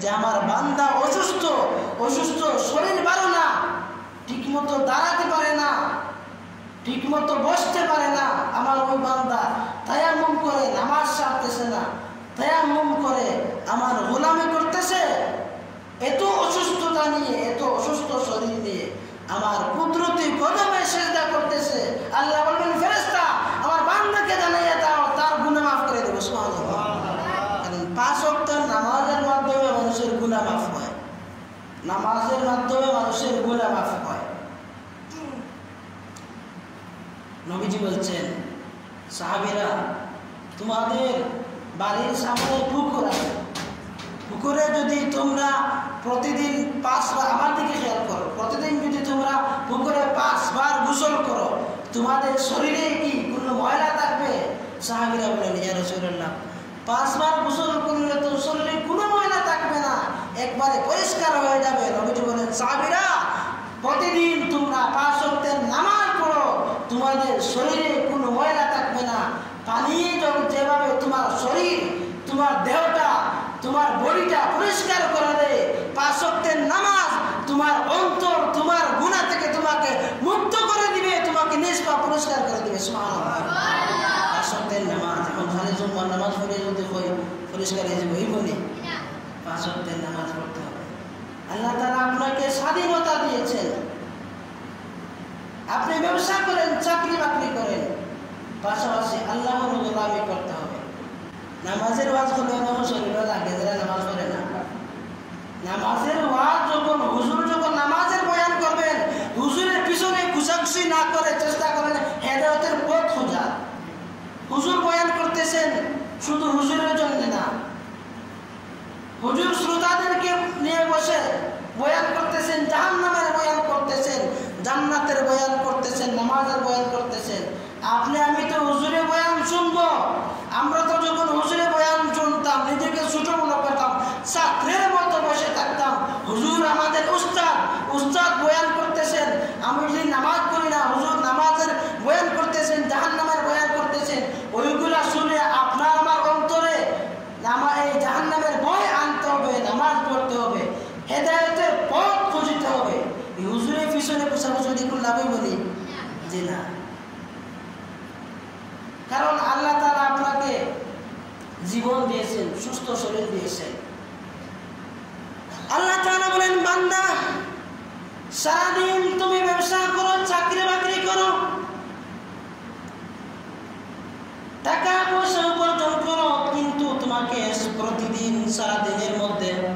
যে আমার বান্দা অসুস্থ, অসুস্থ, শরীর ভালো না, ঠিকমতো দাঁড়াতে পারে না, ঠিকমতো বসতে পারে না, আমার ওই বান্দা তায়াম্মুম করে নামাজ সারতেছে না, তায়াম্মুম করে আমার গোলামি করতেছে, এত অসুস্থতা নিয়ে, এত অসুস্থ শরীর নিয়ে আমার কুদরতি কদমে সিজদা করতেছে, আল্লাহ বলবেন ফেরেশতা আমার বান্দাকে জানাইয়া দাও, তার গুনাহ মাফ করে দেব। সুবহানাল্লাহ। কারণ 5 ওয়াক্ত নামাজের মাধ্যমে মানুষের গুনাহ মাফ হয়, নামাজের মাধ্যমে মানুষের গুনাহ মাফ হয়। নবীজি বলছেন, সাহাবীরা তোমাদের বাড়ির সামনে পুকুর আছে, পুকুরে যদি তোমরা প্রতিদিন 5 বার, আমার দিকে খেয়াল করো, প্রতিদিন যদি তোমরা পুকুরে 5 বার গোসল করো, তোমাদের শরীরে কি কোনো ময়লা থাকবে? সাহাবীরা বলেন, ইয়া রাসূলুল্লাহ 5 বার গোসল করলে তো শরীরে কোনো ময়লা থাকবে না, একবারে পরিষ্কার হয়ে যাবে। নবীজি বলেন, সাহাবীরা প্রতিদিন তোমরা 5 ওয়াক্তের নামাজ পড়ো, তোমাদের শরীরে কোনো ময়লা থাকবে না। পানি যেভাবে তোমার শরীর, তোমার দেহটা, তোমার বডিটা পরিষ্কার করে দেয়, 5 ওয়াক্তের নামাজ তোমার অন্তর, তোমার গুনাহ থেকে তোমাকে মুক্ত করে দিবে, তোমাকে নিষ্পাপ পরিষ্কার করে দিবে। সুবহানাল্লাহ। 5 ওয়াক্তের নামাজ, এখন খালি জুম্মার নামাজ পড়ে যদি হয় পরিষ্কার হয়ে যাবে, হইব না। 5 ওয়াক্তের নামাজ পড়তে হবে। আল্লাহ তাআলা আপনাকে স্বাধীনতা দিয়েছেন, আপনি ব্যবসা করেন, চাকরি বাকরি করেন, পাশাপাশি আল্লাহর গোলামি করতে হবে। নামাজের ওয়াজ করলে শরীরে লাগে, যারা নামাজ পড়ে না। নামাজের ওয়াজ যখন হুজুর যখন নামাজের বয়ান করবেন, হুজুরের পিছনে ঘুষাঘুষি না করে চেষ্টা করেন হেদায়েতের পথ খোঁজা। হুজুর বয়ান করতেছেন শুধু হুজুরের জন্য না, হুজুর শ্রোতাদেরকে নিয়ে বসে বয়ান করতেছেন, জাহান্নামের বয়ান করতেছেন, জান্নাতের বয়ান করতেছেন, নামাজের বয়ান করতেছেন। আপনি আমি তো হুজুরের বয়ান শুনবো, আমরা তো যখন হুজুরের বয়ান শুনতাম নিজেকে ছোট মনে করতাম, ছাত্রের মতো বসে থাকতাম। হুজুর আমাদের উস্তাদ, উস্তাদ বয়ান করতেছেন, আমি যদি নামাজ পড়ি না, হুজুর নামাজের বয়ান করতেছেন, জাহান্নামের বয়ান করতেছেন, ওইগুলা শুনে আপনার আমার অন্তরে এই জাহান্নামের ভয় আনতে হবে, নামাজ পড়তে হবে, হেদায়েতের পথ খুঁজতে হবে। এই হুজুরের পিছনে ঘুষাঘুষি কোনো লাভই বলি যে না। কারণ আল্লাহ তাআলা আপনাকে জীবন দিয়েছেন, সুস্থ শরীর দিয়েছেন। আল্লাহ তাআলা বলেন, বান্দা সারাদিন তুমি ব্যবসা করো, চাকরি বাকরি করো, টাকা পয়সা উপার্জন করো, কিন্তু তোমাকে প্রতিদিন সারাদিনের মধ্যে